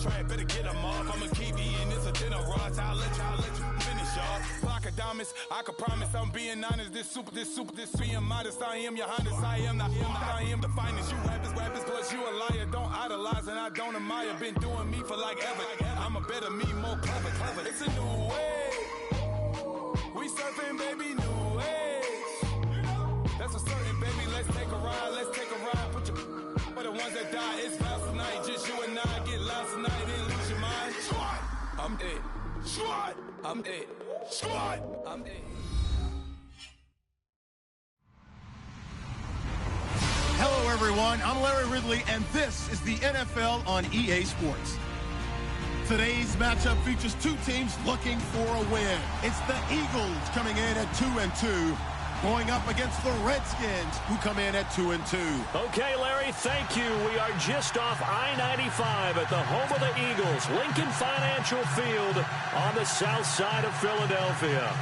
this track, better get them off. I'ma keep eating this a dinner rods. I'll let you finish, y'all. Block of diamonds, I can promise I'm being honest. This being modest. I am your Honda. I am the finest. You rappers, plus you a liar. Don't idolize and I don't admire. Been doing me for like ever. I'm a better me, more clever. It's a new way. We surfing, baby, new age. That's a certain, baby. Let's take a ride. Put your for the ones that die. It's vows tonight. Just you and I get lost tonight. Then lose your mind. I'm dead. I'm dead. I'm dead. Hello, everyone. I'm Larry Ridley, and this is the NFL on EA Sports. Today's matchup features two teams looking for a win. It's the Eagles coming in at 2-2, going up against the Redskins, who come in at 2-2. Okay, Larry, thank you. We are just off I-95 at the home of the Eagles, Lincoln Financial Field on the south side of Philadelphia.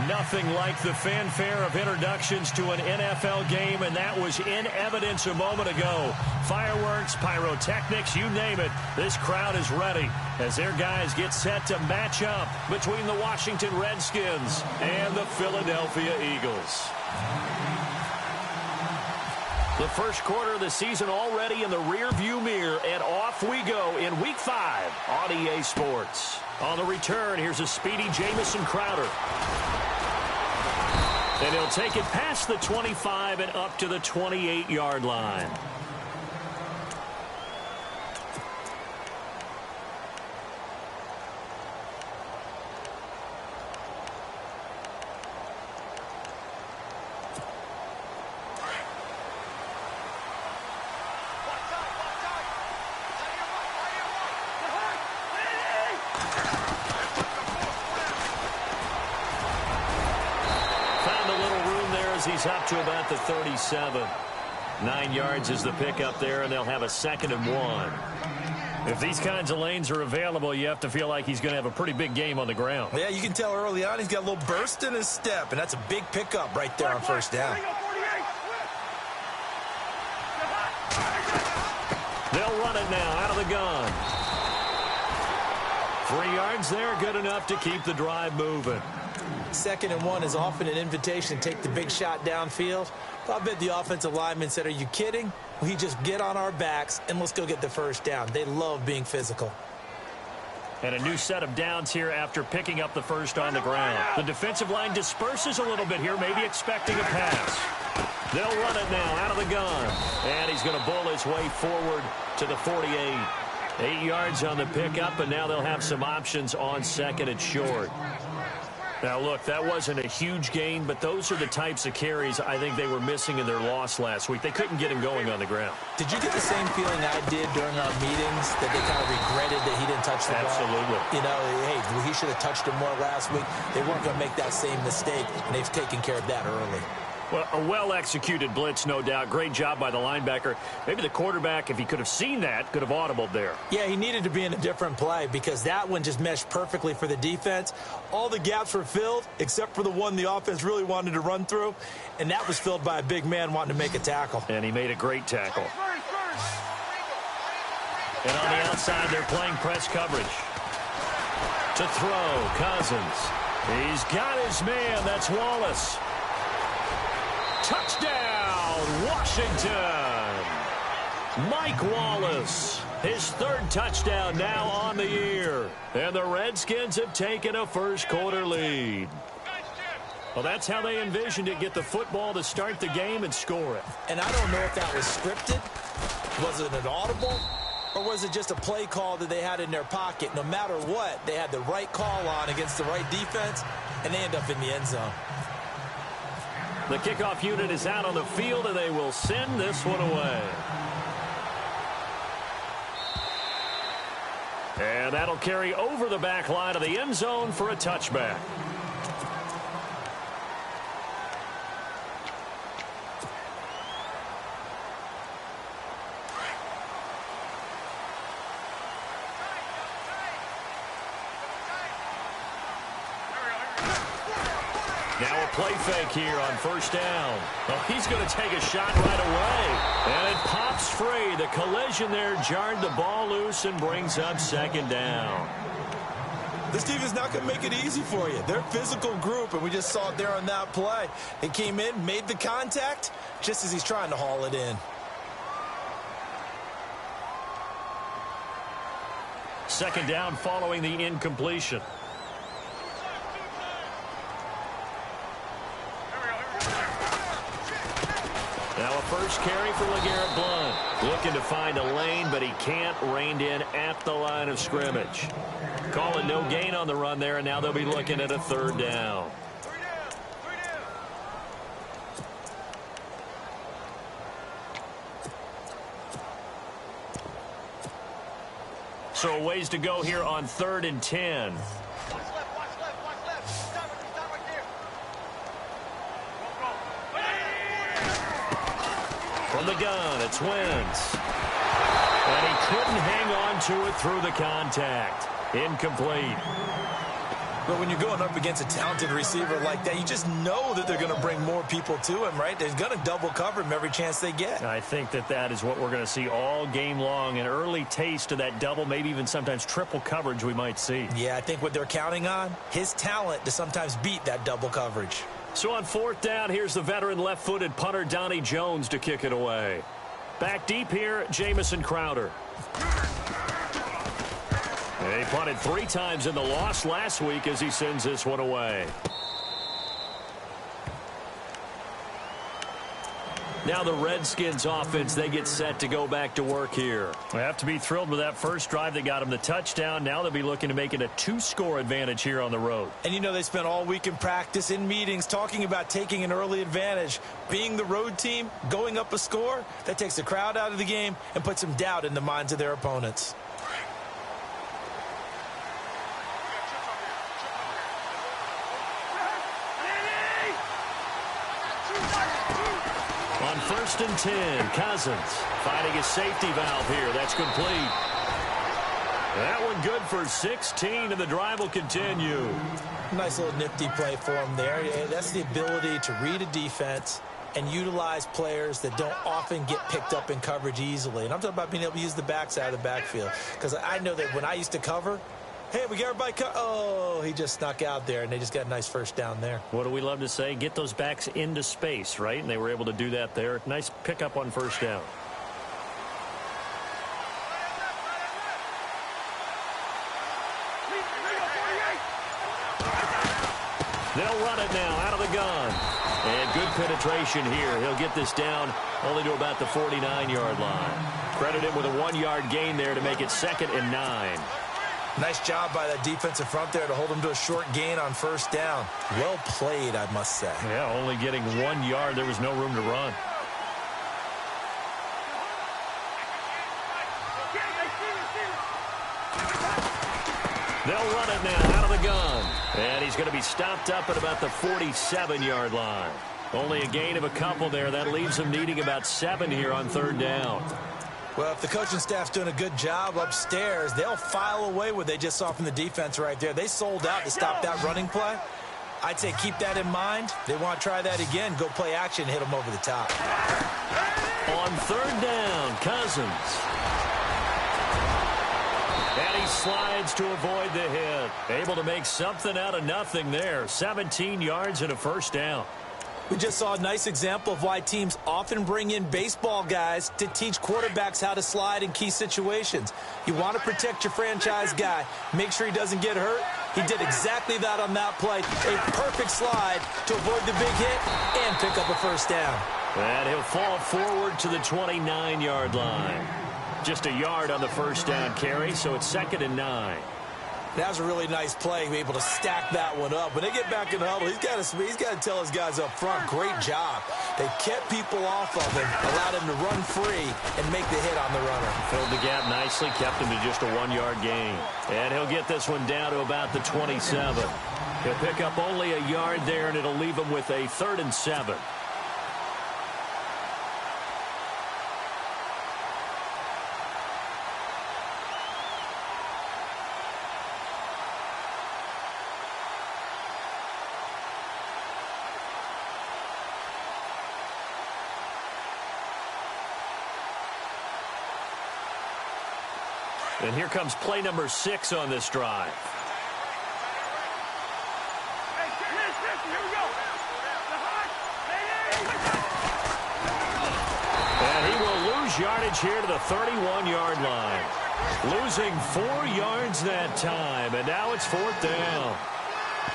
Nothing like the fanfare of introductions to an NFL game, and that was in evidence a moment ago. Fireworks, pyrotechnics, you name it. This crowd is ready as their guys get set to match up between the Washington Redskins and the Philadelphia Eagles. The first quarter of the season already in the rearview mirror, and off we go in Week 5 on EA Sports. On the return, here's a speedy Jamison Crowder. And he'll take it past the 25 and up to the 28-yard line. He's up to about the 37. 9 yards is the pickup there, and they'll have a 2nd and 1. If these kinds of lanes are available, you have to feel like he's going to have a pretty big game on the ground. Yeah, you can tell early on he's got a little burst in his step, and that's a big pickup right there on first down. They'll run it now out of the gun. 3 yards there, good enough to keep the drive moving. 2nd and 1 is often an invitation to take the big shot downfield. I bet the offensive lineman said, are you kidding? We just get on our backs and let's go get the first down. They love being physical. And a new set of downs here after picking up the first on the ground. The defensive line disperses a little bit here, maybe expecting a pass. They'll run it now out of the gun. And he's going to bull his way forward to the 48. 8 yards on the pickup, and now they'll have some options on 2nd and short. Now, look, that wasn't a huge gain, but those are the types of carries I think they were missing in their loss last week. They couldn't get him going on the ground. Did you get the same feeling I did during our meetings, that they kind of regretted that he didn't touch the ball? Absolutely. You know, hey, he should have touched him more last week. They weren't going to make that same mistake, and they've taken care of that early. Well, a well-executed blitz, no doubt. Great job by the linebacker. Maybe the quarterback, if he could have seen that, could have audibled there. Yeah, he needed to be in a different play because that one just meshed perfectly for the defense. All the gaps were filled except for the one the offense really wanted to run through, and that was filled by a big man wanting to make a tackle. And he made a great tackle. And on the outside, they're playing press coverage. To throw, Cousins. He's got his man. That's Wallace. Touchdown, Washington. Mike Wallace, his 3rd touchdown now on the year. And the Redskins have taken a first-quarter lead. Well, that's how they envisioned it, get the football to start the game and score it. And I don't know if that was scripted. Was it an audible? Or was it just a play call that they had in their pocket? No matter what, they had the right call on against the right defense, and they end up in the end zone. The kickoff unit is out on the field, and they will send this one away. And that'll carry over the back line of the end zone for a touchback. Now a play fake here on first down. Oh, he's going to take a shot right away. And it pops free. The collision there jarred the ball loose and brings up second down. This team is not going to make it easy for you. They're a physical group, and we just saw it there on that play. He came in, made the contact, just as he's trying to haul it in. Second down following the incompletion. Now a first carry for LeGarrette Blount. Looking to find a lane, but he can't. Reined in at the line of scrimmage. Calling no gain on the run there, and now they'll be looking at a third down. So a ways to go here on 3rd and 10. From the gun, it's Wentz. And he couldn't hang on to it through the contact. Incomplete. But when you're going up against a talented receiver like that, you just know that they're going to bring more people to him, right? They're going to double cover him every chance they get. I think that is what we're going to see all game long. An early taste of that double, maybe even sometimes triple coverage we might see. Yeah, I think what they're counting on, his talent to sometimes beat that double coverage. So on 4th down, here's the veteran left-footed punter Donnie Jones to kick it away. Back deep here, Jamison Crowder. He punted 3 times in the loss last week as he sends this one away. Now the Redskins offense, they get set to go back to work here. They have to be thrilled with that first drive that got them the touchdown. Now they'll be looking to make it a 2-score advantage here on the road. And you know they spent all week in practice, in meetings, talking about taking an early advantage. Being the road team, going up a score, that takes the crowd out of the game and puts some doubt in the minds of their opponents. On 1st and 10, Cousins finding a safety valve here. That's complete. That one good for 16, and the drive will continue. Nice little nifty play for him there. That's the ability to read a defense and utilize players that don't often get picked up in coverage easily. And I'm talking about being able to use the backside of the backfield. Because I know that when I used to cover, hey, we got everybody oh, he just snuck out there, and they just got a nice first down there. What do we love to say? Get those backs into space, right? And they were able to do that there. Nice pickup on first down. They'll run it now out of the gun. And good penetration here. He'll get this down only to about the 49-yard line. Credit him with a 1-yard gain there to make it 2nd and 9. Nice job by that defensive front there to hold him to a short gain on first down. Well played, I must say. Yeah, only getting 1 yard. There was no room to run. They'll run it now out of the gun. And he's going to be stopped up at about the 47-yard line. Only a gain of a couple there. That leaves him needing about 7 here on 3rd down. Well, if the coaching staff's doing a good job upstairs, they'll file away what they just saw from the defense right there. They sold out to stop that running play. I'd say keep that in mind. They want to try that again. Go play action, hit them over the top. On 3rd down, Cousins. And he slides to avoid the hit. Able to make something out of nothing there. 17 yards and a first down. We just saw a nice example of why teams often bring in baseball guys to teach quarterbacks how to slide in key situations. You want to protect your franchise guy. Make sure he doesn't get hurt. He did exactly that on that play. A perfect slide to avoid the big hit and pick up a first down. And he'll fall forward to the 29-yard line. Just a yard on the first down carry, so it's 2nd and 9. That was a really nice play, be able to stack that one up. When they get back in the huddle, he's got to tell his guys up front, great job. They kept people off of him, allowed him to run free and make the hit on the runner. Filled the gap nicely, kept him to just a 1-yard gain. And he'll get this one down to about the 27. He'll pick up only a yard there, and it'll leave him with a 3rd and 7. And here comes play number 6 on this drive. And he will lose yardage here to the 31-yard line. Losing 4 yards that time, and now it's 4th down.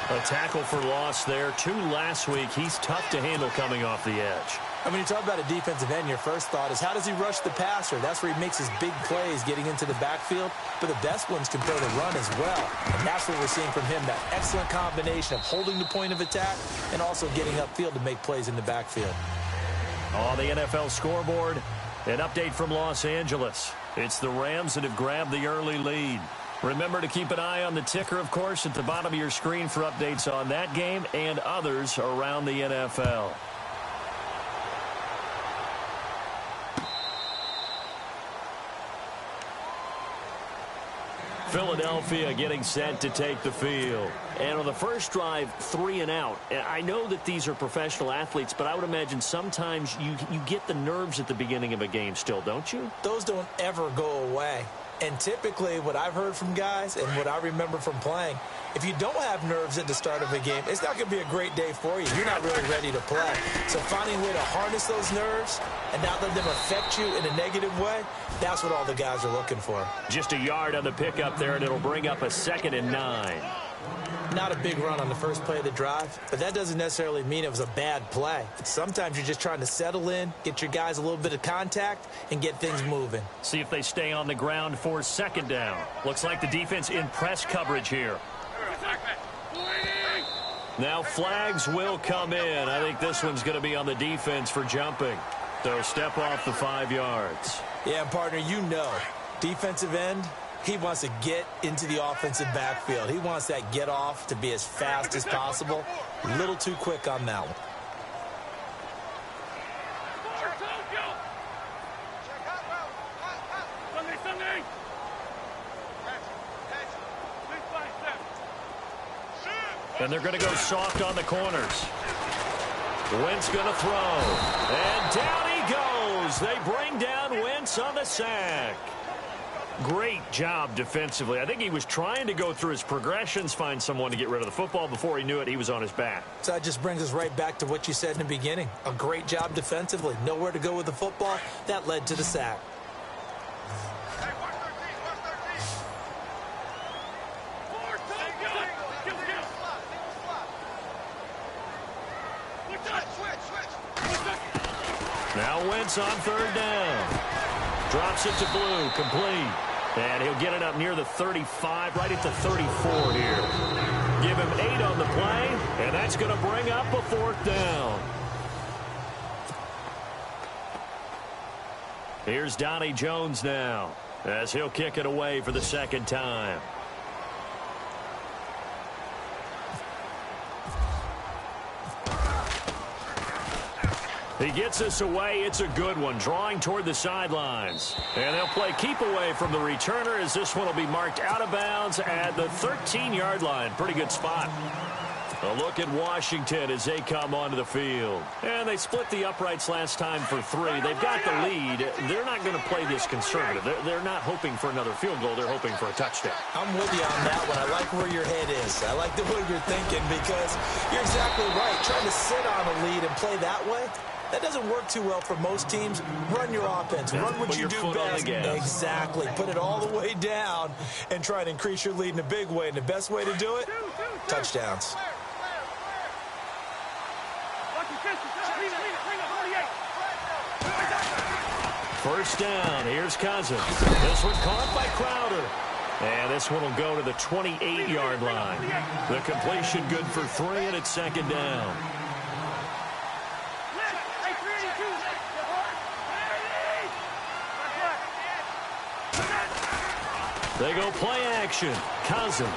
A tackle for loss there. 2 last week. He's tough to handle coming off the edge. And when you talk about a defensive end, your first thought is how does he rush the passer? That's where he makes his big plays getting into the backfield. But the best ones can throw the run as well. And that's what we're seeing from him, that excellent combination of holding the point of attack and also getting upfield to make plays in the backfield. On the NFL scoreboard, an update from Los Angeles. It's the Rams that have grabbed the early lead. Remember to keep an eye on the ticker, of course, at the bottom of your screen for updates on that game and others around the NFL. Philadelphia getting set to take the field. And on the first drive, 3 and out. I know that these are professional athletes, but I would imagine sometimes you get the nerves at the beginning of a game still, don't you? Those don't ever go away. And typically what I've heard from guys and what I remember from playing, if you don't have nerves at the start of a game, it's not going to be a great day for you. You're not really ready to play. So finding a way to harness those nerves and not let them affect you in a negative way, that's what all the guys are looking for. Just a yard on the pickup there, and it'll bring up a 2nd and 9. Not a big run on the first play of the drive, but that doesn't necessarily mean it was a bad play. Sometimes you're just trying to settle in, get your guys a little bit of contact, and get things moving. See if they stay on the ground for 2nd down. Looks like the defense in press coverage here. Now flags will come in. I think this one's going to be on the defense for jumping. So step off the 5 yards. Yeah, partner, you know, defensive end, he wants to get into the offensive backfield. He wants that get off to be as fast as possible. A little too quick on that one. And they're going to go soft on the corners. Wentz going to throw. And down he goes. They bring down Wentz on the sack. Great job defensively. I think he was trying to go through his progressions, find someone to get rid of the football. Before he knew it, he was on his back. So that just brings us right back to what you said in the beginning. A great job defensively. Nowhere to go with the football. That led to the sack. Now Wentz on 3rd down. Drops it to Blue, complete. And he'll get it up near the 35, right at the 34 here. Give him 8 on the play, and that's going to bring up a 4th down. Here's Donnie Jones now, as he'll kick it away for the 2nd time. He gets us away. It's a good one. Drawing toward the sidelines. And they'll play keep away from the returner as this one will be marked out of bounds at the 13-yard line. Pretty good spot. A look at Washington as they come onto the field. And they split the uprights last time for 3. They've got the lead. They're not going to play this conservative. They're not hoping for another field goal. They're hoping for a touchdown. I'm with you on that one. I like where your head is. I like the way you're thinking because you're exactly right. Trying to sit on a lead and play that way, that doesn't work too well for most teams. Run your offense. Run what you do best. Exactly. Put it all the way down and try to increase your lead in a big way. And the best way to do it, touchdowns. First down. Here's Cousins. This one caught by Crowder. And this one will go to the 28-yard line. The completion good for 3, and it's 2nd down. They go play action. Cousins.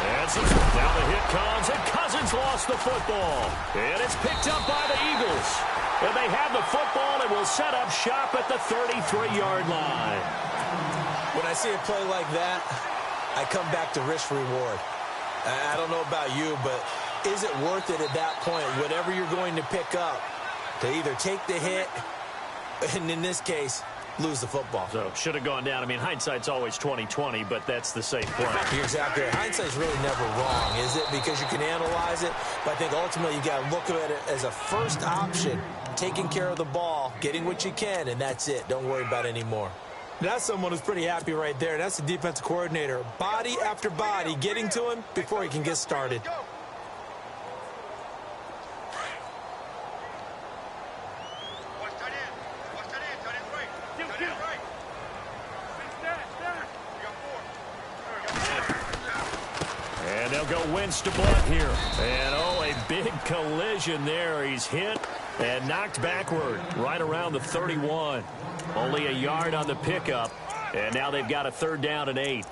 Now the hit comes, and Cousins lost the football. And it's picked up by the Eagles. And they have the football and will set up shop at the 33-yard line. When I see a play like that, I come back to risk-reward. I don't know about you, but is it worth it at that point, whatever you're going to pick up, to either take the hit, and in this case, lose the football. So should have gone down. I mean, hindsight's always 20/20, but that's the same play. You're exactly right. Hindsight's really never wrong, is it? Because you can analyze it, but I think ultimately you got to look at it as a first option, taking care of the ball, getting what you can, and that's it. Don't worry about it anymore. That's someone who's pretty happy right there. That's the defensive coordinator. Body after body getting to him before he can get started. And they'll go Wentz to block here. And, oh, a big collision there. He's hit and knocked backward right around the 31. Only a yard on the pickup. And now they've got a 3rd down and 8.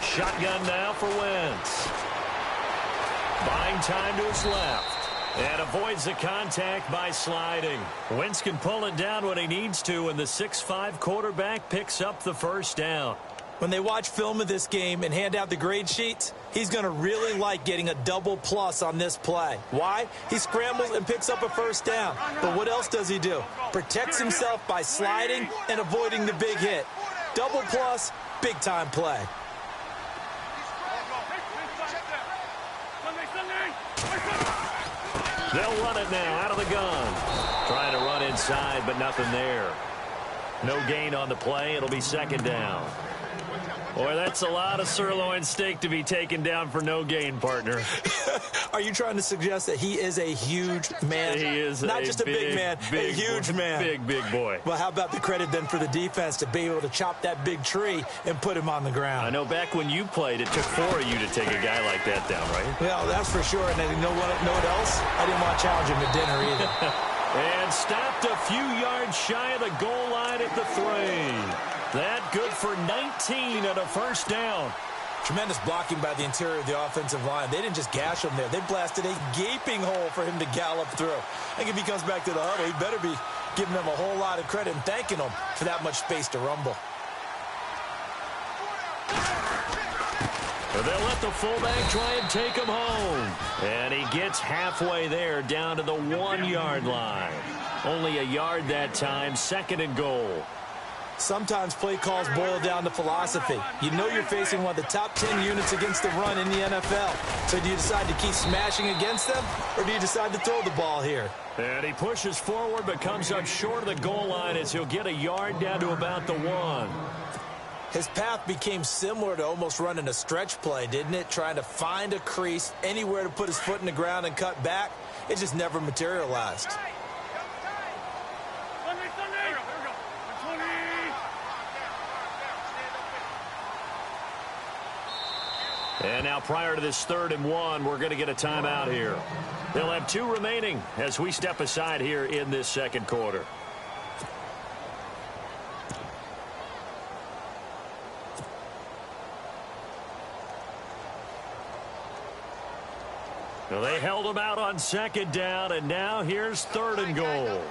Shotgun now for Wentz. Buying time to his left. And avoids the contact by sliding. Wentz can pull it down when he needs to, and the 6'5" quarterback picks up the 1st down. When they watch film of this game and hand out the grade sheets, he's going to really like getting a double plus on this play. Why? He scrambles and picks up a 1st down. But what else does he do? Protects himself by sliding and avoiding the big hit. Double plus, big time play. They'll run it now out of the gun. Trying to run inside, but nothing there. No gain on the play. It'll be 2nd down. Boy, that's a lot of sirloin steak to be taken down for no gain, partner. Are you trying to suggest that he is a huge man? He is not just a big man, a huge man. Big boy. Well, how about the credit then for the defense to be able to chop that big tree and put him on the ground? I know back when you played, it took 4 of you to take a guy like that down, right? Well, that's for sure. And you know what else? I didn't want to challenge him to dinner either. And stopped a few yards shy of the goal line at the 3. That good for 19 and a 1st down. Tremendous blocking by the interior of the offensive line. They didn't just gash him there. They blasted a gaping hole for him to gallop through. I think if he comes back to the huddle, he better be giving them a whole lot of credit and thanking them for that much space to rumble. They'll let the fullback try and take him home. And he gets halfway there down to the 1-yard line. Only a yard that time, 2nd and goal. Sometimes play calls boil down to philosophy. You know you're facing one of the top 10 units against the run in the NFL. So do you decide to keep smashing against them, or do you decide to throw the ball here? And he pushes forward but comes up short of the goal line as he'll get a yard down to about the 1. His path became similar to almost running a stretch play, didn't it? Trying to find a crease, anywhere to put his foot in the ground and cut back. It just never materialized. And now prior to this 3rd and 1, we're going to get a timeout here. They'll have 2 remaining as we step aside here in this 2nd quarter. Well, they held him out on 2nd down, and now here's 3rd and goal.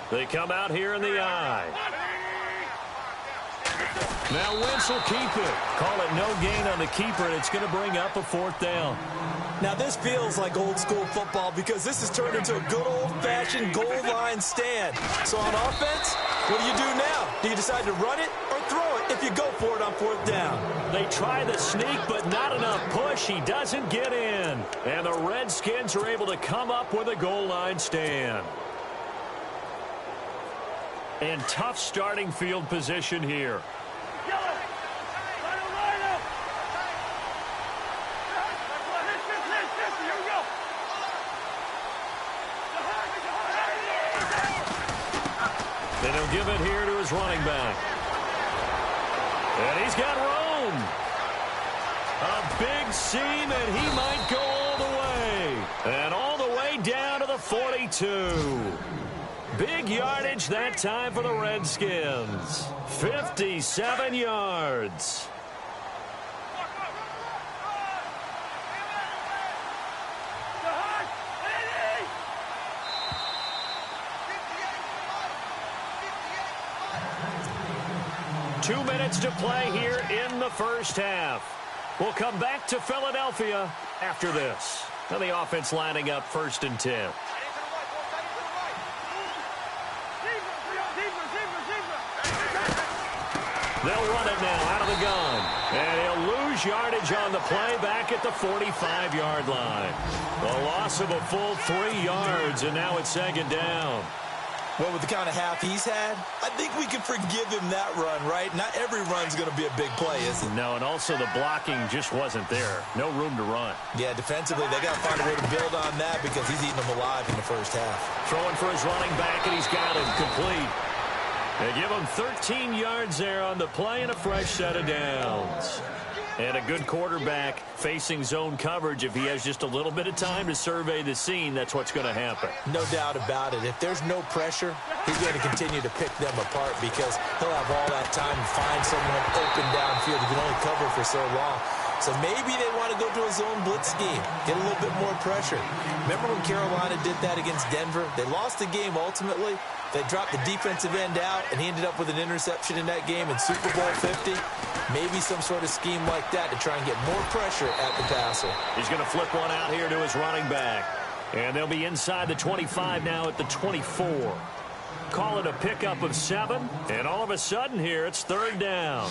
They come out here in the I. Now Wentz will keep it. Call it no gain on the keeper, and it's going to bring up a 4th down. Now this feels like old school football because this has turned into a good old-fashioned goal line stand. So on offense, what do you do now? Do you decide to run it or throw it if you go for it on 4th down? They try the sneak, but not enough push. He doesn't get in. And the Redskins are able to come up with a goal line stand. And tough starting field position here. And he'll give it here to his running back. And he's got room. A big seam, and he might go all the way. And all the way down to the 42. Big yardage that time for the Redskins. 57 yards. 2 minutes to play here in the first half. We'll come back to Philadelphia after this. Now the offense lining up 1st and 10. They'll run it now out of the gun. And he'll lose yardage on the play back at the 45-yard line. A loss of a full 3 yards, and now it's 2nd down. Well, with the kind of half he's had, I think we can forgive him that run, right? Not every run's going to be a big play, is it? No, and also the blocking just wasn't there. No room to run. Yeah, defensively, they got to find a way to build on that because he's eating them alive in the first half. Throwing for his running back, and he's got him complete. They give him 13 yards there on the play and a fresh set of downs. And a good quarterback facing zone coverage. If he has just a little bit of time to survey the scene, that's what's going to happen. No doubt about it. If there's no pressure, he's going to continue to pick them apart because he'll have all that time to find someone open downfield. He can only cover for so long. So maybe they want to go to a zone blitz scheme, get a little bit more pressure. Remember when Carolina did that against Denver? They lost the game ultimately. They dropped the defensive end out, and he ended up with an interception in that game in Super Bowl 50. Maybe some sort of scheme like that to try and get more pressure at the passer. He's going to flip one out here to his running back. And they'll be inside the 25 now at the 24. Call it a pickup of 7, and all of a sudden here it's 3rd down.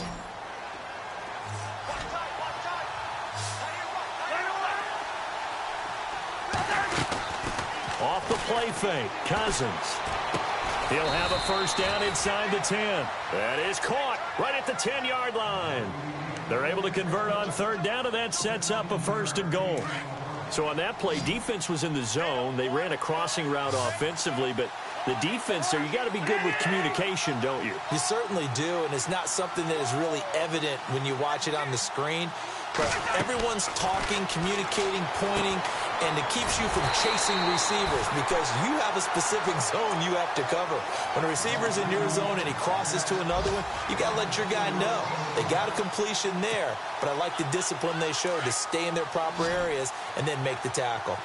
Off the play fake, Cousins. He'll have a 1st down inside the 10. That is caught right at the 10-yard line. They're able to convert on 3rd down, and that sets up a 1st and goal. So on that play, defense was in the zone. They ran a crossing route offensively, but the defense there, you got to be good with communication, don't you? You certainly do, and it's not something that is really evident when you watch it on the screen. But everyone's talking, communicating, pointing, and it keeps you from chasing receivers because you have a specific zone you have to cover. When a receiver's in your zone and he crosses to another one, you got to let your guy know. They got a completion there, but I like the discipline they showed to stay in their proper areas and then make the tackle.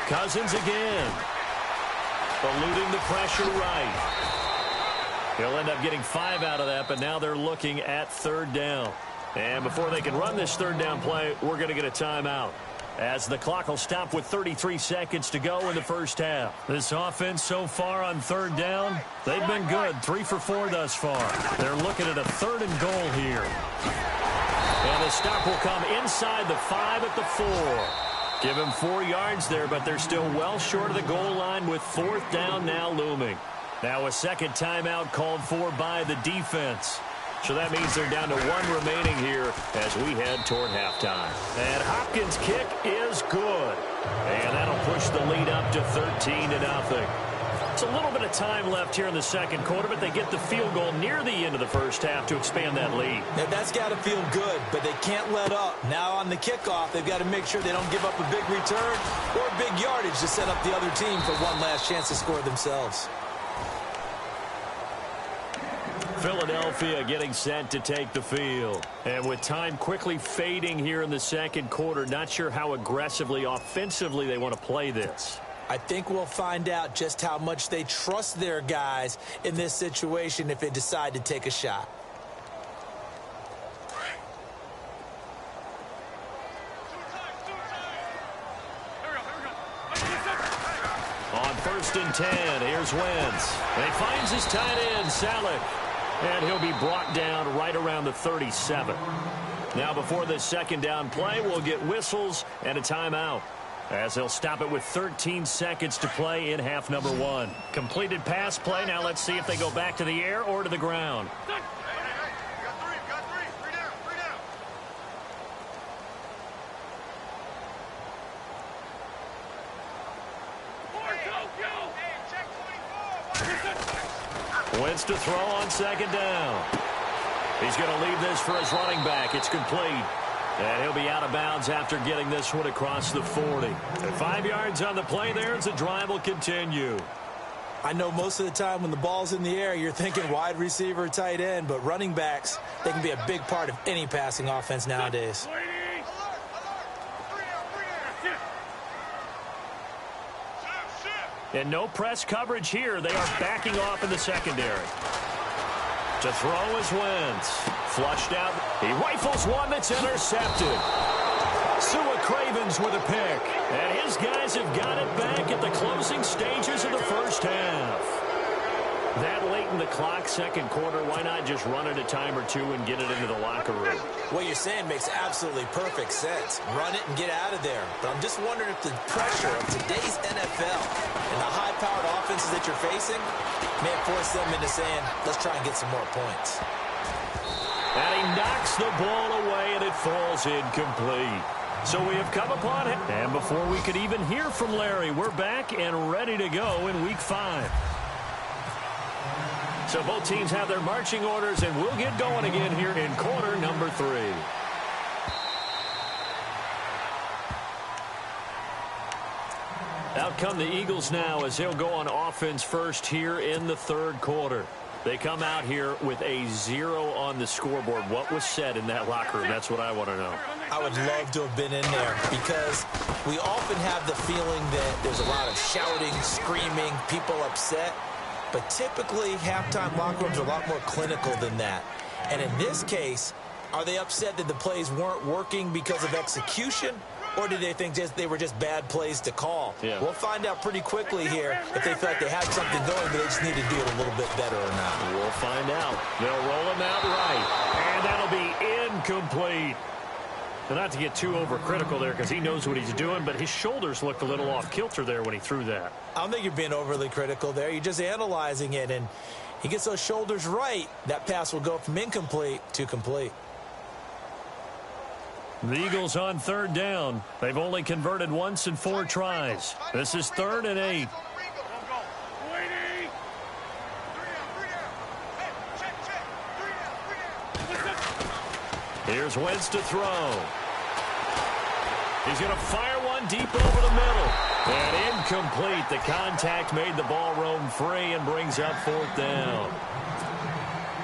Cousins again. Eluding the pressure right. He'll end up getting 5 out of that, but now they're looking at 3rd down. And before they can run this 3rd down play, we're going to get a timeout, as the clock will stop with 33 seconds to go in the first half. This offense so far on 3rd down, they've been good. 3 for 4 thus far. They're looking at a 3rd and goal here. And the stop will come inside the 5 at the 4. Give him 4 yards there, but they're still well short of the goal line with 4th down now looming. Now a 2nd timeout called for by the defense. So that means they're down to 1 remaining here as we head toward halftime. And Hopkins' kick is good. And that'll push the lead up to 13-0. It's a little bit of time left here in the 2nd quarter, but they get the field goal near the end of the first half to expand that lead. Now that's got to feel good, but they can't let up. Now on the kickoff, they've got to make sure they don't give up a big return or big yardage to set up the other team for one last chance to score themselves. Philadelphia getting set to take the field. And with time quickly fading here in the 2nd quarter, not sure how aggressively, offensively they want to play this. I think we'll find out just how much they trust their guys in this situation if they decide to take a shot. On 1st and 10, here's Wentz. And he finds his tight end, Saleh. And he'll be brought down right around the 37. Now before this 2nd down play, we'll get whistles and a timeout, as they'll stop it with 13 seconds to play in half number 1. Completed pass play. Now let's see if they go back to the air or to the ground. Wentz to throw on 2nd down. He's going to leave this for his running back. It's complete. And he'll be out of bounds after getting this one across the 40. And 5 yards on the play there as the drive will continue. I know most of the time when the ball's in the air, you're thinking wide receiver, tight end, but running backs, they can be a big part of any passing offense nowadays. And no press coverage here. They are backing off in the secondary. To throw is Wentz. Flushed out. He rifles one that's intercepted. Sua Cravens with a pick. And his guys have got it back at the closing stages of the first half. That late in the clock, second quarter, why not just run it a time or two and get it into the locker room? What you're saying makes absolutely perfect sense. Run it and get out of there. But I'm just wondering if the pressure of today's NFL and the high-powered offenses that you're facing may have forced them into saying, let's try and get some more points. And he knocks the ball away, and it falls incomplete. So we have come upon him. And before we could even hear from Larry, we're back and ready to go in Week 5. So both teams have their marching orders, and we'll get going again here in quarter number 3. Out come the Eagles now as they'll go on offense first here in the third quarter. They come out here with a 0 on the scoreboard. What was said in that locker room? That's what I want to know. I would love to have been in there because we often have the feeling that there's a lot of shouting, screaming, people upset. But typically, halftime locker rooms are a lot more clinical than that. And in this case, are they upset that the plays weren't working because of execution? Or do they think they were just bad plays to call? Yeah. We'll find out pretty quickly here if they feel like they had something going, but they just need to do it a little bit better or not. We'll find out. They'll roll him out right. And that'll be incomplete. Now, not to get too overcritical there because he knows what he's doing, but his shoulders looked a little off kilter there when he threw that. I don't think you're being overly critical there. You're just analyzing it, and he gets those shoulders right. That pass will go from incomplete to complete. The Eagles on third down. They've only converted once in 4 tries. This is 3rd and 8. Here's Wentz to throw. He's going to fire one deep over the middle. And incomplete. The contact made the ball roam free and brings up 4th down.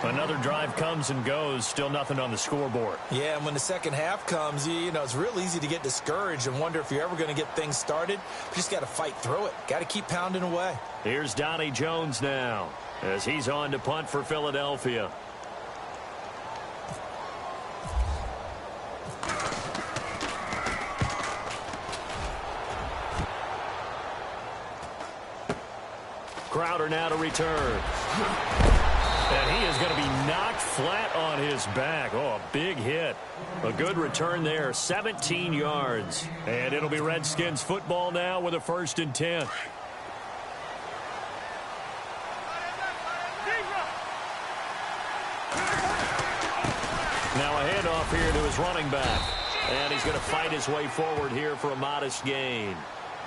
Another drive comes and goes. Still nothing on the scoreboard. Yeah, and when the second half comes, you know, it's real easy to get discouraged and wonder if you're ever going to get things started. You just got to fight through it. Got to keep pounding away. Here's Donnie Jones now as he's on to punt for Philadelphia. Crowder now to return. And he is going to be knocked flat on his back. Oh, a big hit. A good return there, 17 yards. And it'll be Redskins football now with a 1st and 10. Now a handoff here to his running back. And he's going to fight his way forward here for a modest gain.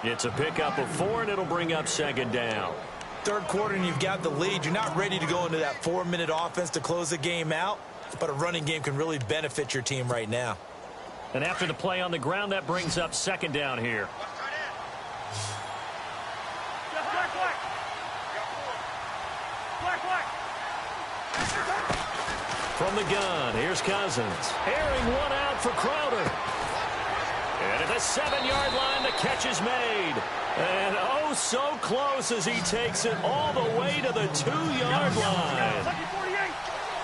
It's a pickup of 4, and it'll bring up 2nd down. Third quarter and you've got the lead. You're not ready to go into that 4-minute offense to close the game out, but a running game can really benefit your team right now. And after the play on the ground, that brings up 2nd down here. From the gun, here's Cousins. Airing one out for Crowder. And at the 7-yard line, the catch is made. And oh, so close as he takes it all the way to the 2-yard line.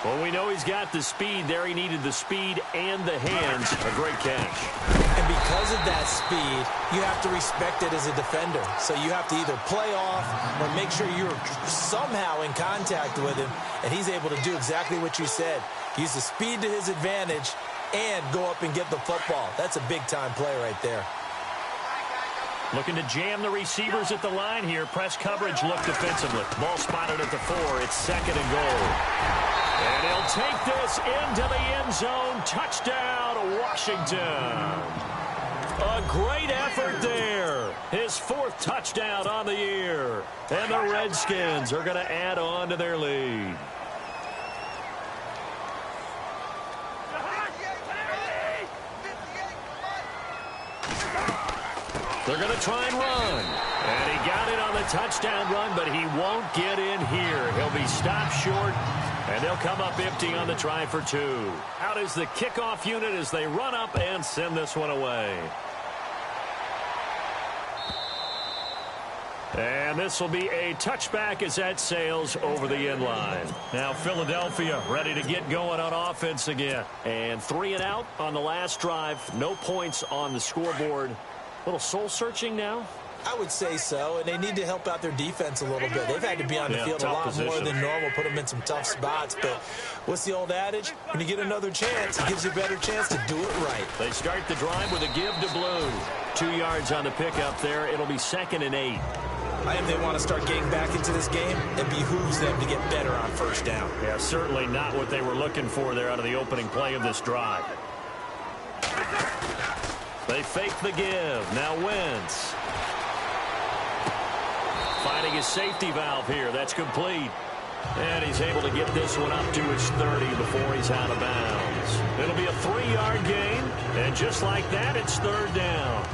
Well, we know he's got the speed there. He needed the speed and the hands. A great catch. And because of that speed, you have to respect it as a defender. So you have to either play off or make sure you're somehow in contact with him. And he's able to do exactly what you said. Use the speed to his advantage and go up and get the football. That's a big-time play right there. Looking to jam the receivers at the line here. Press coverage look defensively. Ball spotted at the 4. It's 2nd and goal. And he'll take this into the end zone. Touchdown, Washington. A great effort there. His 4th touchdown on the year. And the Redskins are going to add on to their lead. They're going to try and run. And he got it on the touchdown run, but he won't get in here. He'll be stopped short, and they'll come up empty on the try for 2. Out is the kickoff unit as they run up and send this one away. And this will be a touchback as that sails over the end line. Now Philadelphia ready to get going on offense again. And 3 and out on the last drive. No points on the scoreboard. A little soul-searching now? I would say so, and they need to help out their defense a little bit. They've had to be on the field a lot more than normal, put them in some tough spots. But what's the old adage? When you get another chance, it gives you a better chance to do it right. They start the drive with a give to Blue. 2 yards on the pickup there. It'll be 2nd and 8. If they want to start getting back into this game, it behooves them to get better on first down. Yeah, certainly not what they were looking for there out of the opening play of this drive. They fake the give. Now Wentz. Finding his safety valve here. That's complete. And he's able to get this one up to his 30 before he's out of bounds. It'll be a 3-yard gain. And just like that, it's 3rd down.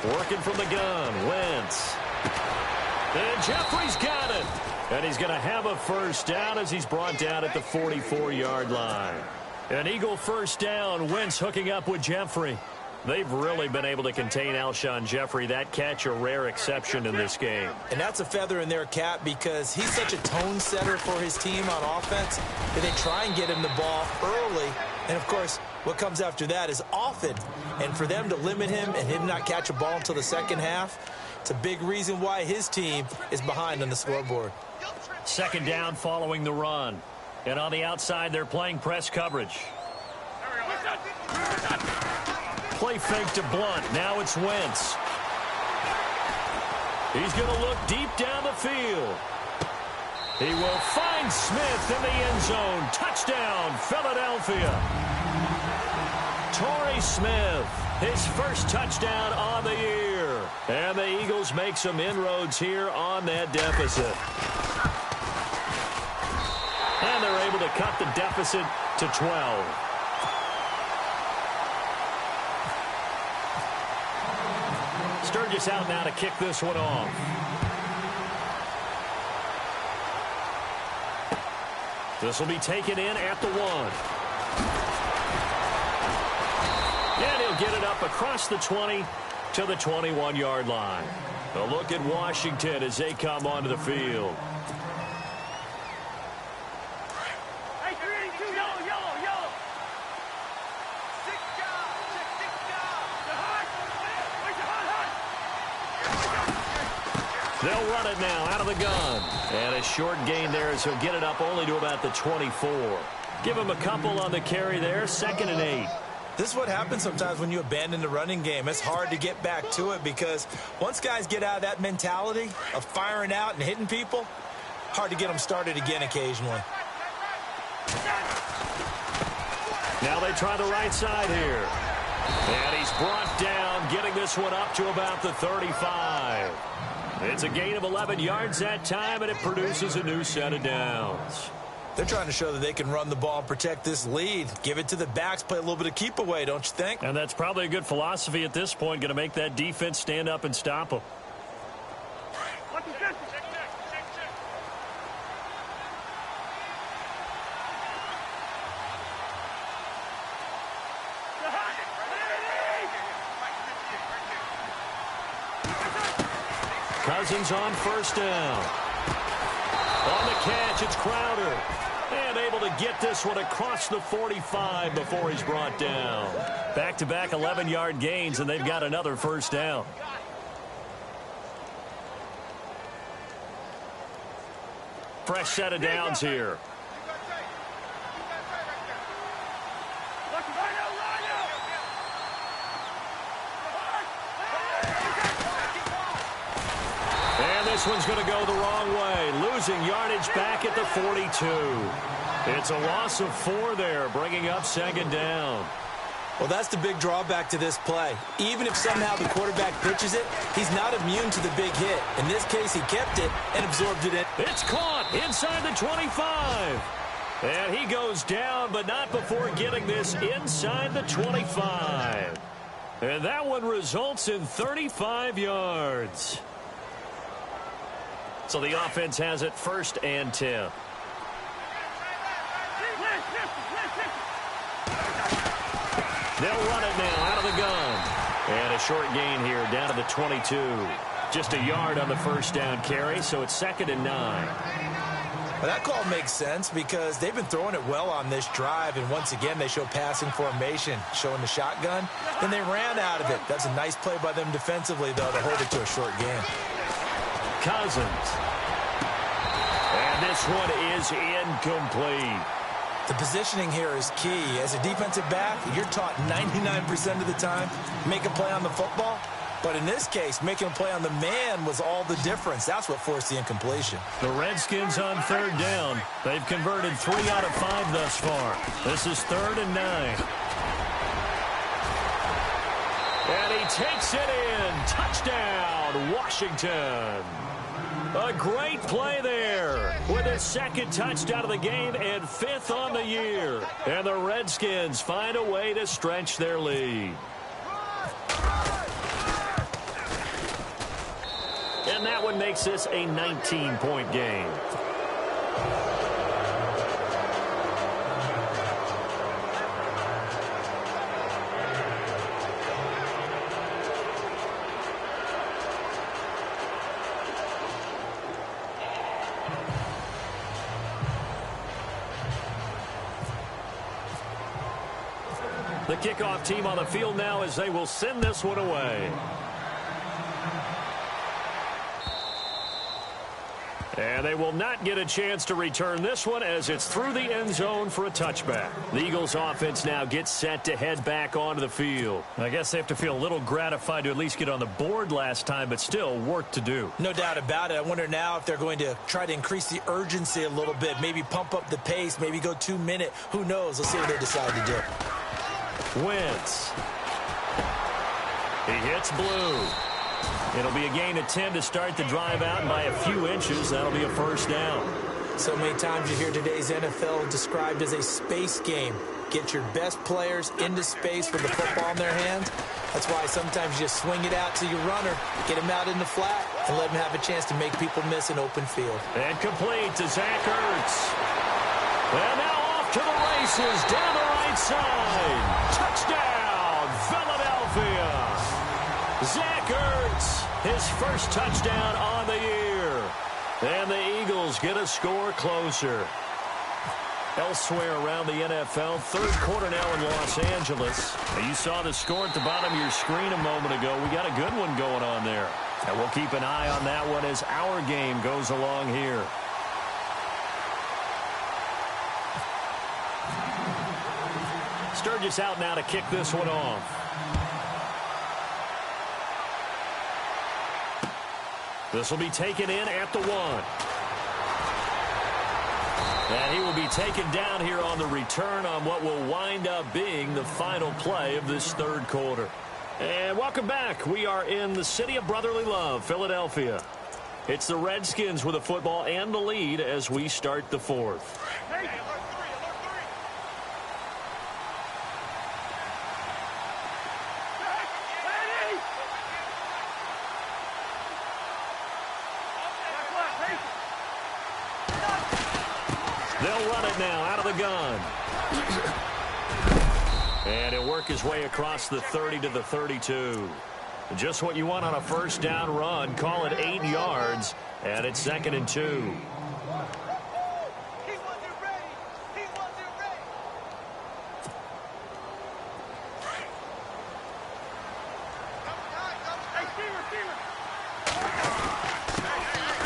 Working from the gun, Wentz. And Jeffrey's got it. And he's going to have a first down as he's brought down at the 44-yard line. An Eagle first down, Wentz hooking up with Jeffrey. They've really been able to contain Alshon Jeffrey. That catch a rare exception in this game. And that's a feather in their cap because he's such a tone setter for his team on offense that they try and get him the ball early. And, of course, what comes after that is often. And for them to limit him and him not catch a ball until the second half, it's a big reason why his team is behind on the scoreboard. 2nd down following the run. And on the outside, they're playing press coverage. Play fake to Blunt. Now it's Wentz. He's going to look deep down the field. He will find Smith in the end zone. Touchdown, Philadelphia. Torrey Smith, his first touchdown on the year. And the Eagles make some inroads here on that deficit. And they're able to cut the deficit to 12. Sturgis out now to kick this one off. This will be taken in at the 1. And he'll get it up across the 20 to the 21-yard line. A look at Washington as they come onto the field. They'll run it now out of the gun. And a short gain there as he'll get it up only to about the 24. Give him a couple on the carry there. 2nd and 8. This is what happens sometimes when you abandon the running game. It's hard to get back to it because once guys get out of that mentality of firing out and hitting people, hard to get them started again occasionally. Now they try the right side here. And he's brought down, getting this one up to about the 35. It's a gain of 11 yards that time, and it produces a new set of downs. They're trying to show that they can run the ball and protect this lead. Give it to the backs, play a little bit of keep away, don't you think? And that's probably a good philosophy at this point, going to make that defense stand up and stop them. Cousins on first down. On the catch, it's Crowder. And able to get this one across the 45 before he's brought down. Back-to-back 11-yard gains, and they've got another first down. Fresh set of downs here. This one's going to go the wrong way. Losing yardage back at the 42. It's a loss of 4 there, bringing up 2nd down. Well, that's the big drawback to this play. Even if somehow the quarterback pitches it, he's not immune to the big hit. In this case, he kept it and absorbed it in. It's caught inside the 25. And he goes down, but not before getting this inside the 25. And that one results in 35 yards. So the offense has it 1st and 10. They'll run it now out of the gun. And a short gain here down to the 22. Just a yard on the 1st down carry, so it's 2nd and 9. Well, that call makes sense because they've been throwing it well on this drive, and once again they show passing formation, showing the shotgun. Then they ran out of it. That's a nice play by them defensively, though, to hold it to a short gain. Cousins. And this one is incomplete. The positioning here is key. As a defensive back, you're taught 99% of the time, make a play on the football. But in this case, making a play on the man was all the difference. That's what forced the incompletion. The Redskins on 3rd down. They've converted 3 out of 5 thus far. This is 3rd and 9. And he takes it in. Touchdown, Washington. A great play there with his 2nd touchdown of the game and 5th on the year. And the Redskins find a way to stretch their lead. And that one makes this a 19-point game. The kickoff team on the field now as they will send this one away. And they will not get a chance to return this one as it's through the end zone for a touchback. The Eagles offense now gets set to head back onto the field. I guess they have to feel a little gratified to at least get on the board last time, but still work to do. No doubt about it. I wonder now if they're going to try to increase the urgency a little bit, maybe pump up the pace, maybe go 2-minute. Who knows? Let's see what they decide to do. Wentz. He hits Blue. It'll be a gain of 10 to start the drive out, and by a few inches, that'll be a 1st down. So many times you hear today's NFL described as a space game. Get your best players into space with the football in their hands. That's why sometimes you just swing it out to your runner, get him out in the flat, and let him have a chance to make people miss an open field. And complete to Zach Ertz. And now off to the races down the right side. Touchdown, Philadelphia. Zach Ertz, his 1st touchdown on the year. And the Eagles get a score closer. Elsewhere around the NFL, 3rd quarter now in Los Angeles. Now you saw the score at the bottom of your screen a moment ago. We got a good one going on there. And we'll keep an eye on that one as our game goes along here. Sturgis out now to kick this one off. This will be taken in at the 1. And he will be taken down here on the return on what will wind up being the final play of this 3rd quarter. And welcome back. We are in the city of brotherly love, Philadelphia. It's the Redskins with the football and the lead as we start the 4th. They'll run it now out of the gun. And he'll work his way across the 30 to the 32. Just what you want on a 1st down run. Call it 8 yards. And it's 2nd and 2.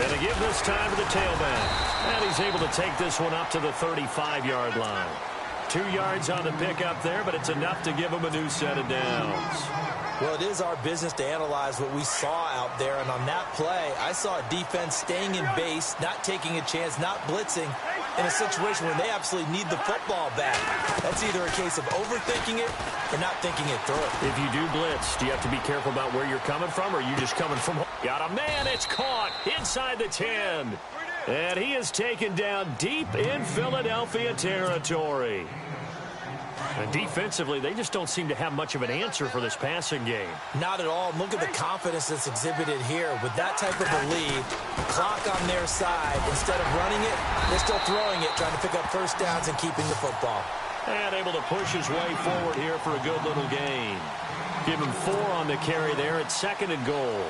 And a give this time to the tailback. And he's able to take this one up to the 35-yard line. 2 yards on the pickup there, but it's enough to give him a new set of downs. Well, it is our business to analyze what we saw out there. And on that play, I saw a defense staying in base, not taking a chance, not blitzing in a situation where they absolutely need the football back. That's either a case of overthinking it or not thinking it through. If you do blitz, do you have to be careful about where you're coming from, or are you just coming from? Got a man, it's caught inside the 10. And he is taken down deep in Philadelphia territory. And defensively, they just don't seem to have much of an answer for this passing game. Not at all. Look at the confidence that's exhibited here. With that type of a lead, clock on their side, instead of running it, they're still throwing it, trying to pick up first downs and keeping the football. And able to push his way forward here for a good little gain. Give him 4 on the carry there at 2nd and goal.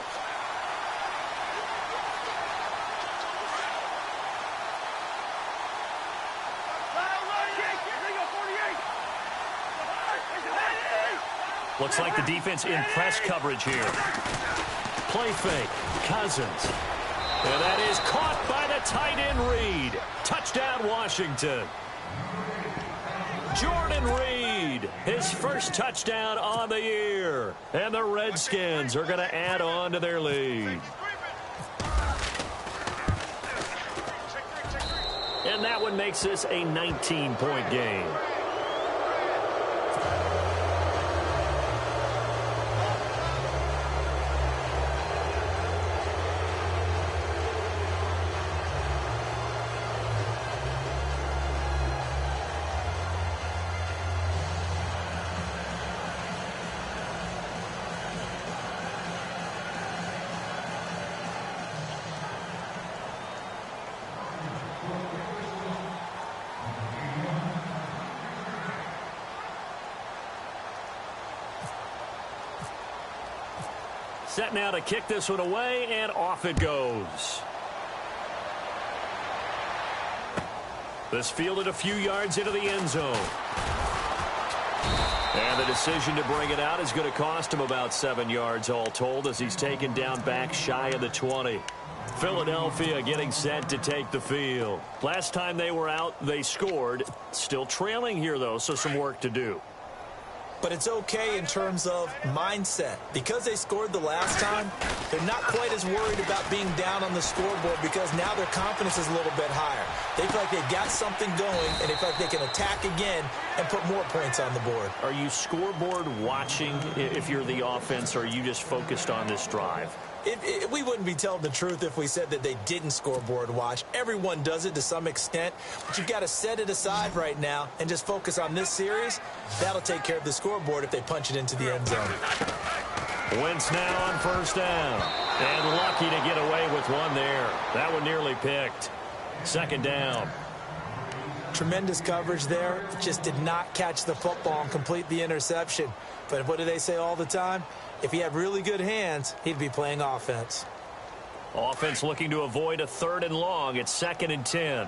Looks like the defense in press coverage here. Play fake. Cousins. And that is caught by the tight end Reed. Touchdown, Washington. Jordan Reed, his first touchdown on the year. And the Redskins are going to add on to their lead. And that one makes this a 19-point game. Set now to kick this one away, and off it goes. This fielded a few yards into the end zone. And the decision to bring it out is going to cost him about 7 yards all told as he's taken down back shy of the 20. Philadelphia getting set to take the field. Last time they were out, they scored. Still trailing here, though, so some work to do. But it's okay in terms of mindset. Because they scored the last time, they're not quite as worried about being down on the scoreboard because now their confidence is a little bit higher. They feel like they've got something going, and they feel like they can attack again and put more points on the board. Are you scoreboard watching if you're the offense, or are you just focused on this drive? We wouldn't be telling the truth if we said that they didn't scoreboard watch. Everyone does it to some extent, but you've got to set it aside right now and just focus on this series. That'll take care of the scoreboard if they punch it into the end zone. Wentz now on first down, and lucky to get away with one there. That one nearly picked. 2nd down. Tremendous coverage there. Just did not catch the football and complete the interception. But what do they say all the time? If he had really good hands, he'd be playing offense. Offense looking to avoid a 3rd and long. It's 2nd and 10.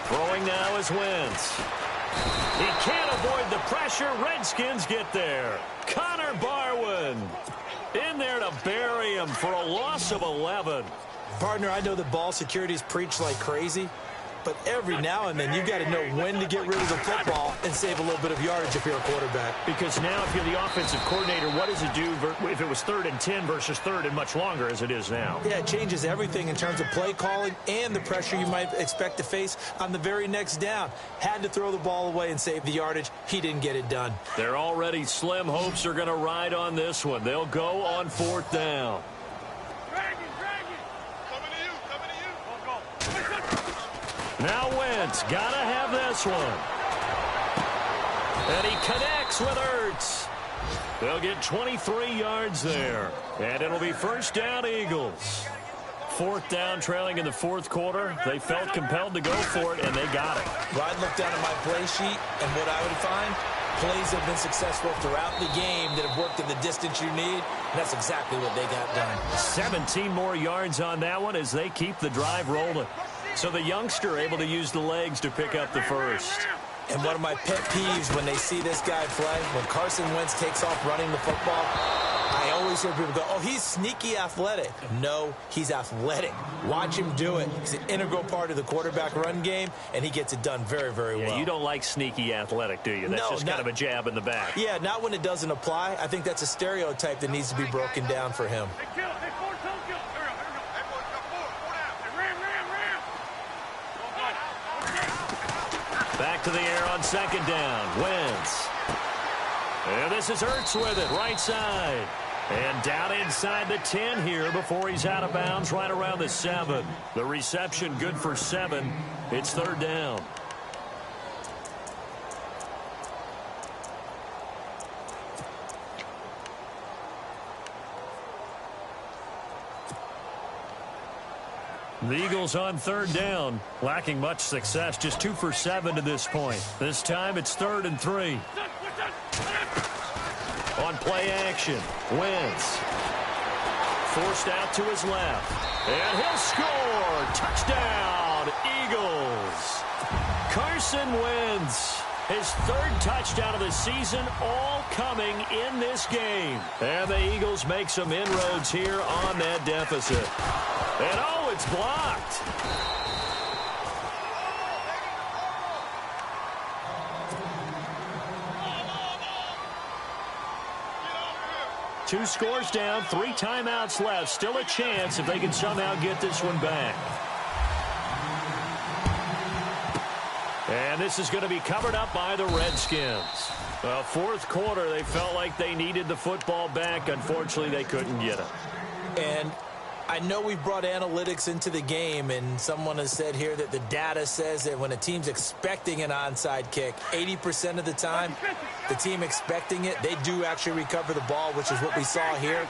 Throwing now is Wentz. He can't avoid the pressure. Redskins get there. Connor Barwin in there to bury him for a loss of 11. Partner, I know that ball security's preached like crazy, but every now and then you've got to know when to get rid of the football and save a little bit of yardage if you're a quarterback. Because now if you're the offensive coordinator, what does it do if it was 3rd and 10 versus 3rd and much longer as it is now? Yeah, it changes everything in terms of play calling and the pressure you might expect to face on the very next down. Had to throw the ball away and save the yardage. He didn't get it done. They're already slim hopes are going to ride on this one. They'll go on 4th down. Now Wentz, gotta have this one. And he connects with Ertz. They'll get 23 yards there. And it'll be first down, Eagles. 4th down, trailing in the 4th quarter. They felt compelled to go for it, and they got it. Well, I'd look down at my play sheet, and what I would find, plays have been successful throughout the game that have worked in the distance you need, and that's exactly what they got done. 17 more yards on that one as they keep the drive rolling. So the youngster able to use the legs to pick up the first. And one of my pet peeves when they see this guy play, when Carson Wentz takes off running the football, I always hear people go, oh, he's sneaky athletic. No, he's athletic. Watch him do it. He's an integral part of the quarterback run game, and he gets it done very, very well. You don't like sneaky athletic, do you? That's just kind of a jab in the back. Yeah, not when it doesn't apply. I think that's a stereotype that needs to be broken down for him. Back to the air on 2nd down. Wentz. And this is Ertz with it, right side. And down inside the 10 here before he's out of bounds right around the 7. The reception good for 7. It's third down. The Eagles on third down, lacking much success, just 2 for 7 to this point. This time it's 3rd and 3. On play action, Wentz. Forced out to his left. And he'll score! Touchdown, Eagles! Carson Wentz, his 3rd touchdown of the season, all coming in this game. And the Eagles make some inroads here on that deficit. And oh, it's blocked. Two scores down, 3 timeouts left. Still a chance if they can somehow get this one back. And this is going to be covered up by the Redskins. Well, 4th quarter, they felt like they needed the football back. Unfortunately, they couldn't get it. And I know we've brought analytics into the game, and someone has said here that the data says that when a team's expecting an onside kick, 80% of the time, the team expecting it, they do actually recover the ball, which is what we saw here.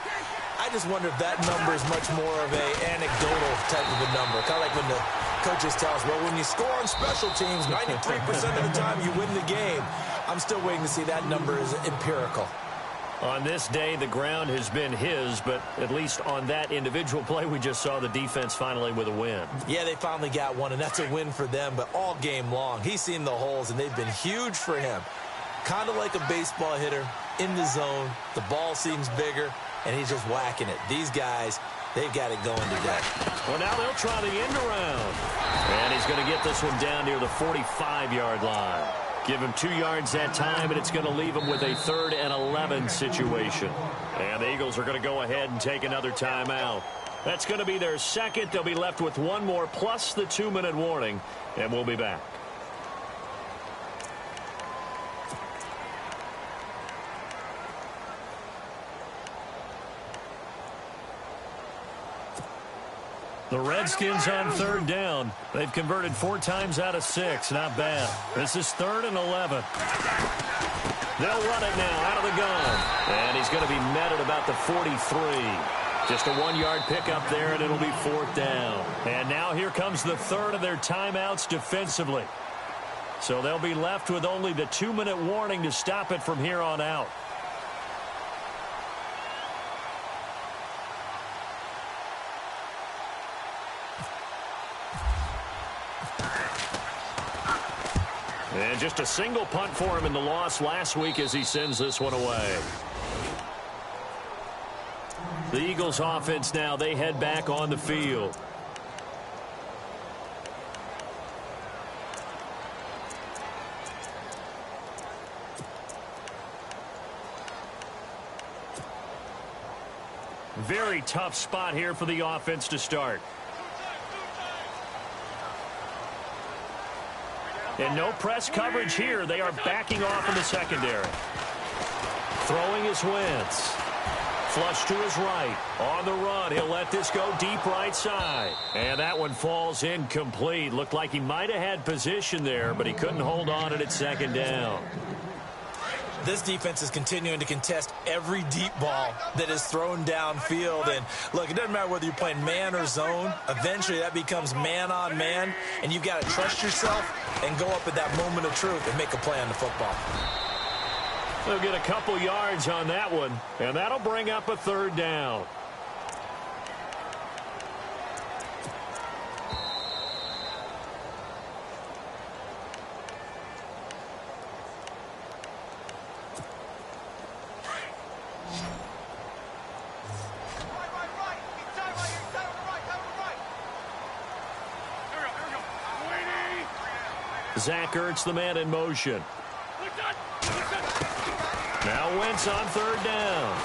I just wonder if that number is much more of an anecdotal type of a number. Kind of like when the coaches tell us, well, when you score on special teams, 93% of the time you win the game. I'm still waiting to see that number is empirical. On this day, the ground has been his, but at least on that individual play, we just saw the defense finally with a win. Yeah, they finally got one, and that's a win for them, but all game long, he's seen the holes, and they've been huge for him. Kind of like a baseball hitter in the zone. The ball seems bigger, and he's just whacking it. These guys, they've got it going today. Well, now they'll try the end around. And he's going to get this one down near the 45-yard line. Give him 2 yards that time, and it's going to leave him with a 3rd and 11 situation. And the Eagles are going to go ahead and take another timeout. That's going to be their 2nd. They'll be left with 1 more plus the 2-minute warning, and we'll be back. The Redskins on 3rd down. They've converted 4 times out of 6. Not bad. This is 3rd and 11. They'll run it now out of the gun. And he's going to be met at about the 43. Just a 1-yard pickup there, and it'll be 4th down. And now here comes the 3rd of their timeouts defensively. So they'll be left with only the 2-minute warning to stop it from here on out. And just a single punt for him in the loss last week as he sends this one away. The Eagles offense now, they head back on the field. Very tough spot here for the offense to start. And no press coverage here. They are backing off in the secondary. Throwing is Wentz. Flush to his right. On the run, he'll let this go deep right side. And that one falls incomplete. Looked like he might have had position there, but he couldn't hold on at 2nd down. This defense is continuing to contest every deep ball that is thrown downfield. And, look, it doesn't matter whether you're playing man or zone. Eventually, that becomes man-on-man, and you've got to trust yourself and go up at that moment of truth and make a play on the football. They'll get a couple yards on that one, and that'll bring up a 3rd down. Zach Ertz, the man in motion. Now Wentz on 3rd down.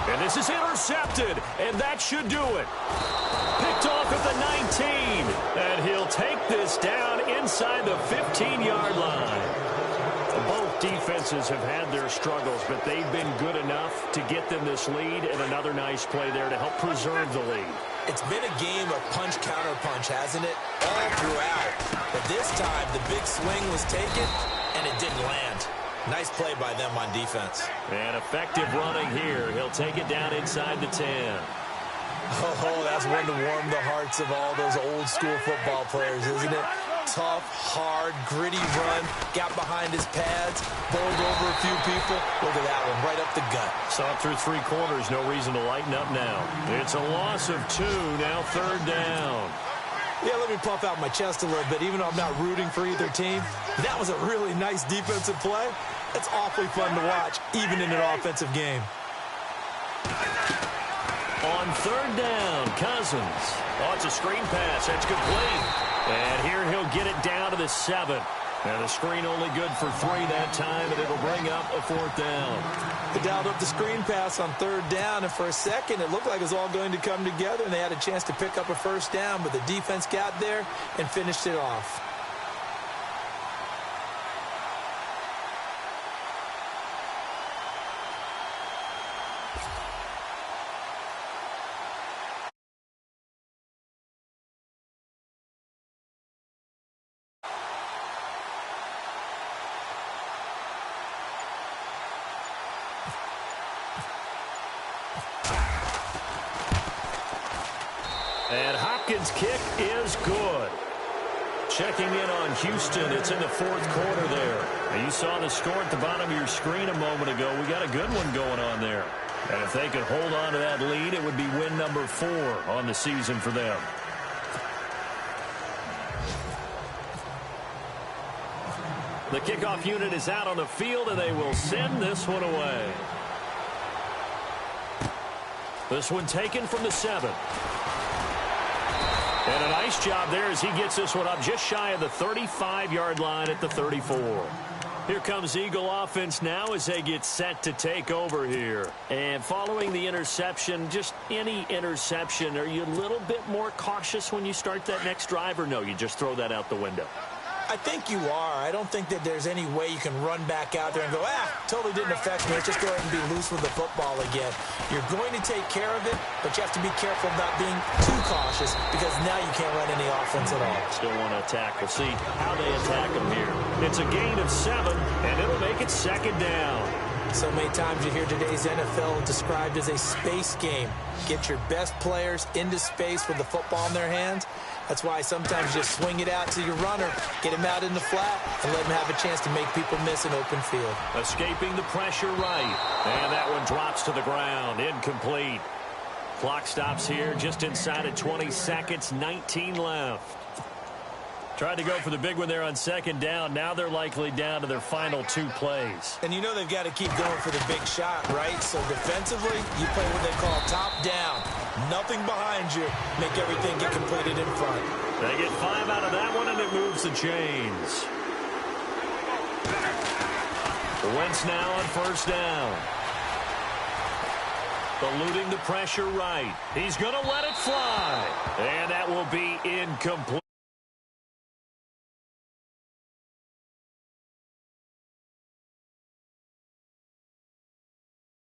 And this is intercepted, and that should do it. Picked off at the 19, and he'll take this down inside the 15-yard line. Both defenses have had their struggles, but they've been good enough to get them this lead, and another nice play there to help preserve the lead. It's been a game of punch-counter-punch, hasn't it? All throughout. But this time, the big swing was taken, and it didn't land. Nice play by them on defense. And effective running here. He'll take it down inside the 10. Oh, that's one to warm the hearts of all those old-school football players, isn't it? Tough, hard, gritty run, got behind his pads, bowled over a few people. Look at that one, right up the gut. Saw it through 3 quarters, no reason to lighten up now. It's a loss of 2, now 3rd down. Yeah, let me puff out my chest a little bit, even though I'm not rooting for either team. That was a really nice defensive play. It's awfully fun to watch, even in an offensive game. On 3rd down, Cousins. Oh, it's a screen pass. That's complete. And here he'll get it down to the 7. And the screen only good for 3 that time, and it'll bring up a 4th down. They dialed up the screen pass on 3rd down, and for a second it looked like it was all going to come together, and they had a chance to pick up a 1st down, but the defense got there and finished it off. And Hopkins' kick is good. Checking in on Houston. It's in the 4th quarter there. And you saw the score at the bottom of your screen a moment ago. We got a good one going on there. And if they could hold on to that lead, it would be win number 4 on the season for them. The kickoff unit is out on the field, and they will send this one away. This one taken from the 7. And a nice job there as he gets this one up just shy of the 35-yard line at the 34. Here comes Eagle offense now as they get set to take over here. And following the interception, just any interception, are you a little bit more cautious when you start that next drive, or no, you just throw that out the window? I think you are. I don't think that there's any way you can run back out there and go, totally didn't affect me. Let's just go ahead and be loose with the football again. You're going to take care of it, but you have to be careful about being too cautious because now you can't run any offense at all. Still want to attack. We'll see how they attack them here. It's a gain of 7, and it'll make it 2nd down. So many times you hear today's NFL described as a space game. Get your best players into space with the football in their hands. That's why sometimes you just swing it out to your runner, get him out in the flat, and let him have a chance to make people miss an open field. Escaping the pressure right. And that one drops to the ground. Incomplete. Clock stops here just inside of 20 seconds. 19 left. Tried to go for the big one there on 2nd down. Now they're likely down to their final 2 plays. And you know they've got to keep going for the big shot, right? So defensively, you play what they call top down. Nothing behind you. Make everything get completed in front. They get 5 out of that one, and it moves the chains. Wentz now on 1st down. Eluding the pressure right. He's going to let it fly. And that will be incomplete.